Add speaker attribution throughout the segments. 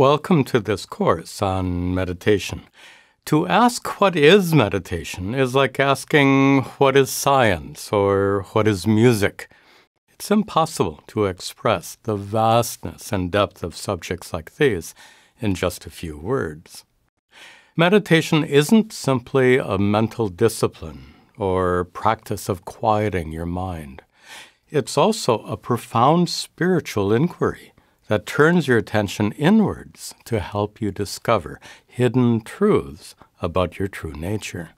Speaker 1: Welcome to this course on meditation. To ask what is meditation is like asking what is science or what is music. It's impossible to express the vastness and depth of subjects like these in just a few words. Meditation isn't simply a mental discipline or practice of quieting your mind. It's also a profound spiritual inquiry that turns your attention inwards to help you discover hidden truths about your true nature.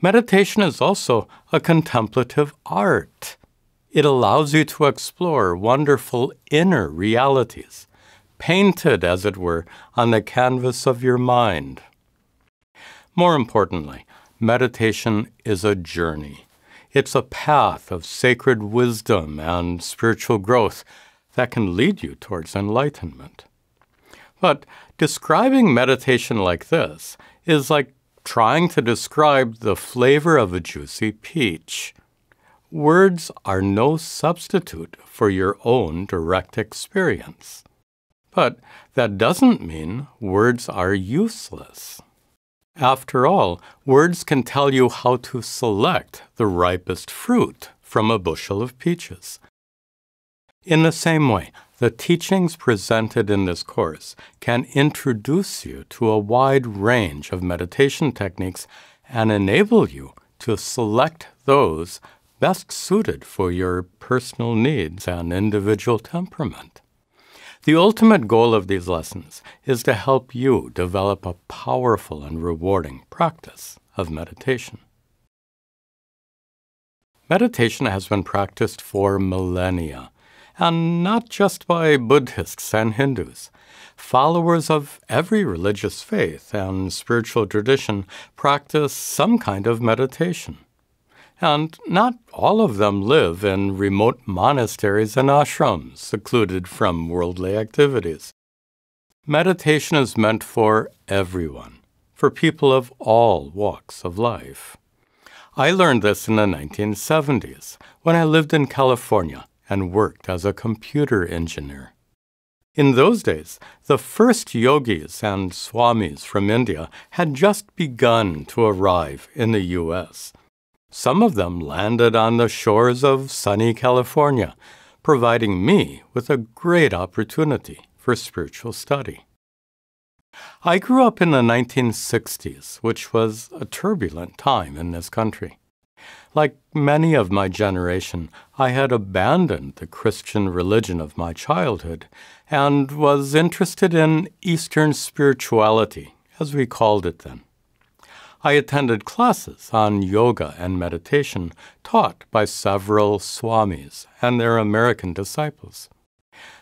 Speaker 1: Meditation is also a contemplative art. It allows you to explore wonderful inner realities, painted, as it were, on the canvas of your mind. More importantly, meditation is a journey. It's a path of sacred wisdom and spiritual growth that can lead you towards enlightenment. But describing meditation like this is like trying to describe the flavor of a juicy peach. Words are no substitute for your own direct experience. But that doesn't mean words are useless. After all, words can tell you how to select the ripest fruit from a bushel of peaches. In the same way, the teachings presented in this course can introduce you to a wide range of meditation techniques and enable you to select those best suited for your personal needs and individual temperament. The ultimate goal of these lessons is to help you develop a powerful and rewarding practice of meditation. Meditation has been practiced for millennia, and not just by Buddhists and Hindus. Followers of every religious faith and spiritual tradition practice some kind of meditation. And not all of them live in remote monasteries and ashrams, secluded from worldly activities. Meditation is meant for everyone, for people of all walks of life. I learned this in the 1970s, when I lived in California and worked as a computer engineer. In those days, the first yogis and swamis from India had just begun to arrive in the U.S. Some of them landed on the shores of sunny California, providing me with a great opportunity for spiritual study. I grew up in the 1960s, which was a turbulent time in this country. Like many of my generation, I had abandoned the Christian religion of my childhood and was interested in Eastern spirituality, as we called it then. I attended classes on yoga and meditation taught by several swamis and their American disciples.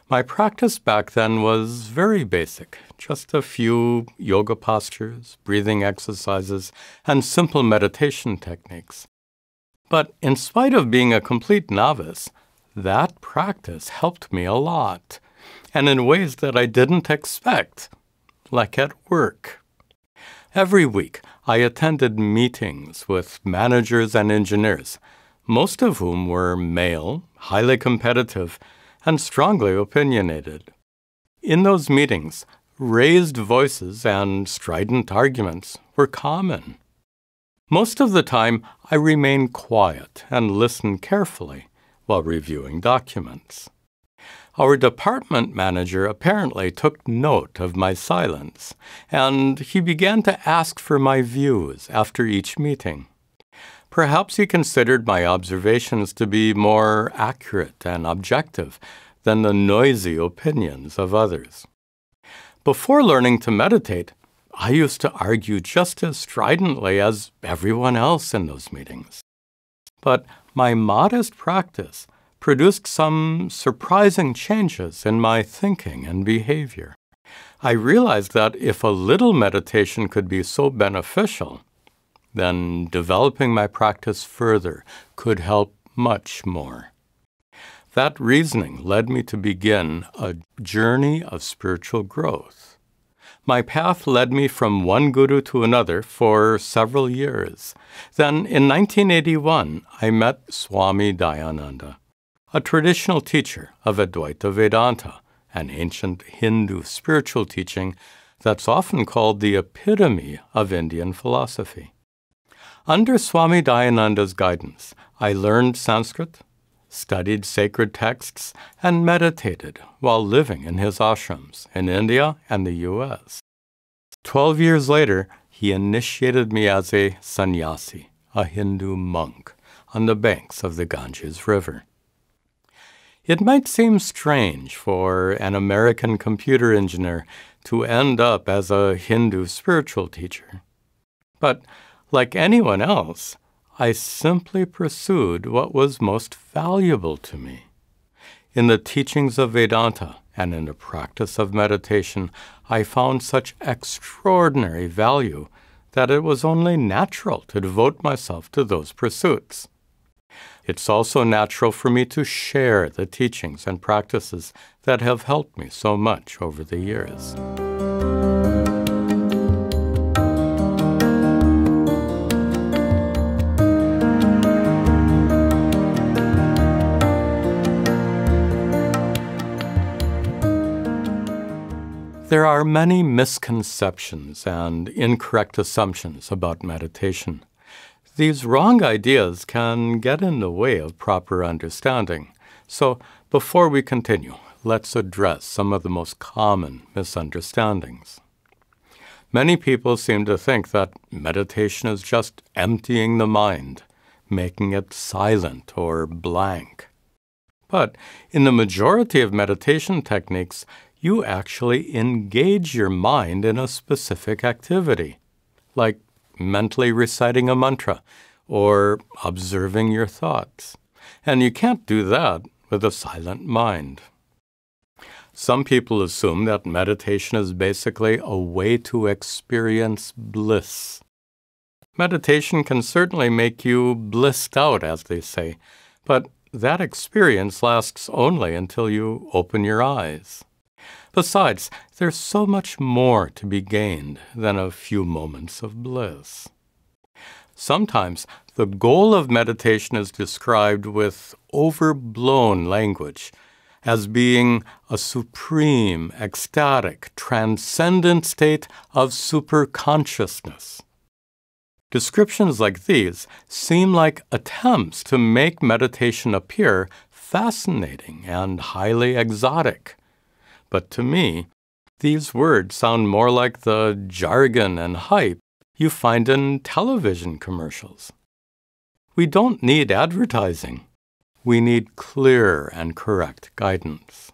Speaker 1: My practice back then was very basic, just a few yoga postures, breathing exercises, and simple meditation techniques. But in spite of being a complete novice, that practice helped me a lot, and in ways that I didn't expect, like at work. Every week, I attended meetings with managers and engineers, most of whom were male, highly competitive, and strongly opinionated. In those meetings, raised voices and strident arguments were common. Most of the time, I remained quiet and listened carefully while reviewing documents. Our department manager apparently took note of my silence, and he began to ask for my views after each meeting. Perhaps he considered my observations to be more accurate and objective than the noisy opinions of others. Before learning to meditate, I used to argue just as stridently as everyone else in those meetings. But my modest practice produced some surprising changes in my thinking and behavior. I realized that if a little meditation could be so beneficial, then developing my practice further could help much more. That reasoning led me to begin a journey of spiritual growth. My path led me from one guru to another for several years. Then, in 1981, I met Swami Dayananda, a traditional teacher of Advaita Vedanta an ancient Hindu spiritual teaching that's often called the epitome of Indian philosophy. Under Swami Dayananda's guidance, I learned Sanskrit, studied sacred texts, and meditated while living in his ashrams in India and the U.S. 12 years later, he initiated me as a sannyasi, a Hindu monk, on the banks of the Ganges River. It might seem strange for an American computer engineer to end up as a Hindu spiritual teacher. But like anyone else, I simply pursued what was most valuable to me. In the teachings of Vedanta and in the practice of meditation, I found such extraordinary value that it was only natural to devote myself to those pursuits. It's also natural for me to share the teachings and practices that have helped me so much over the years. There are many misconceptions and incorrect assumptions about meditation. These wrong ideas can get in the way of proper understanding. So, before we continue, let's address some of the most common misunderstandings. Many people seem to think that meditation is just emptying the mind, making it silent or blank. But in the majority of meditation techniques, you actually engage your mind in a specific activity, like mentally reciting a mantra or observing your thoughts. And you can't do that with a silent mind. Some people assume that meditation is basically a way to experience bliss. Meditation can certainly make you blissed out, as they say, but that experience lasts only until you open your eyes. Besides, there's so much more to be gained than a few moments of bliss. Sometimes the goal of meditation is described with overblown language as being a supreme, ecstatic, transcendent state of superconsciousness. Descriptions like these seem like attempts to make meditation appear fascinating and highly exotic. But to me, these words sound more like the jargon and hype you find in television commercials. We don't need advertising. We need clear and correct guidance.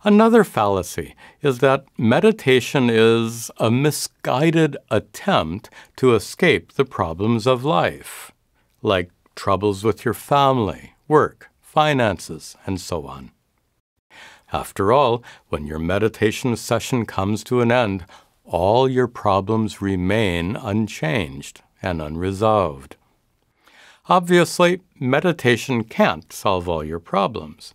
Speaker 1: Another fallacy is that meditation is a misguided attempt to escape the problems of life, like troubles with your family, work, finances, and so on. After all, when your meditation session comes to an end, all your problems remain unchanged and unresolved. Obviously, meditation can't solve all your problems,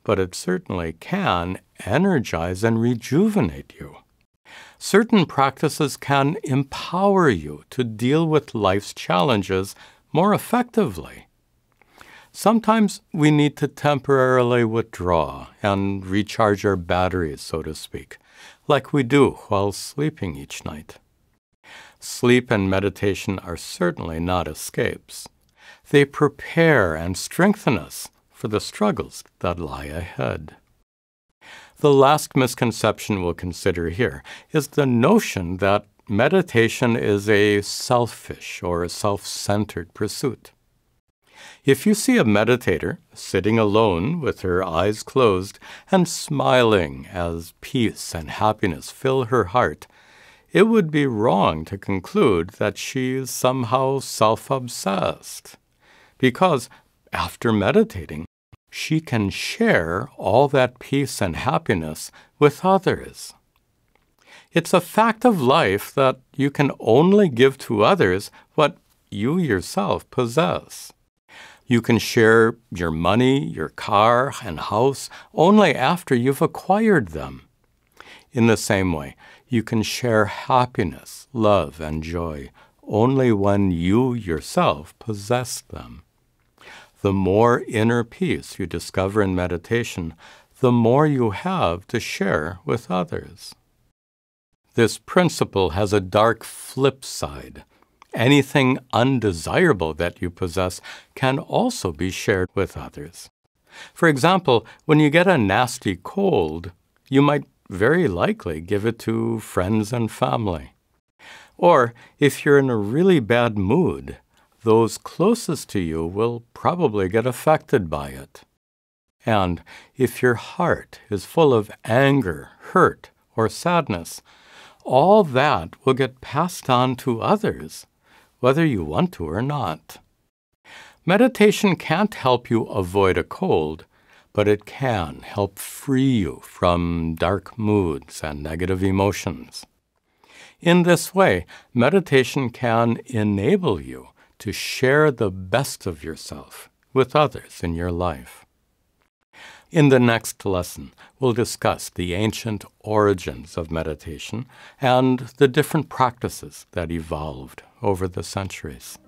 Speaker 1: but it certainly can energize and rejuvenate you. Certain practices can empower you to deal with life's challenges more effectively. Sometimes we need to temporarily withdraw and recharge our batteries, so to speak, like we do while sleeping each night. Sleep and meditation are certainly not escapes. They prepare and strengthen us for the struggles that lie ahead. The last misconception we'll consider here is the notion that meditation is a selfish or a self-centered pursuit. If you see a meditator sitting alone with her eyes closed and smiling as peace and happiness fill her heart, it would be wrong to conclude that she is somehow self-obsessed, because after meditating, she can share all that peace and happiness with others. It's a fact of life that you can only give to others what you yourself possess. You can share your money, your car, and house only after you've acquired them. In the same way, you can share happiness, love, and joy only when you yourself possess them. The more inner peace you discover in meditation, the more you have to share with others. This principle has a dark flip side. Anything undesirable that you possess can also be shared with others. For example, when you get a nasty cold, you might very likely give it to friends and family. Or if you're in a really bad mood, those closest to you will probably get affected by it. And if your heart is full of anger, hurt, or sadness, all that will get passed on to others, whether you want to or not. Meditation can't help you avoid a cold, but it can help free you from dark moods and negative emotions. In this way, meditation can enable you to share the best of yourself with others in your life. In the next lesson, we'll discuss the ancient origins of meditation and the different practices that evolved over the centuries.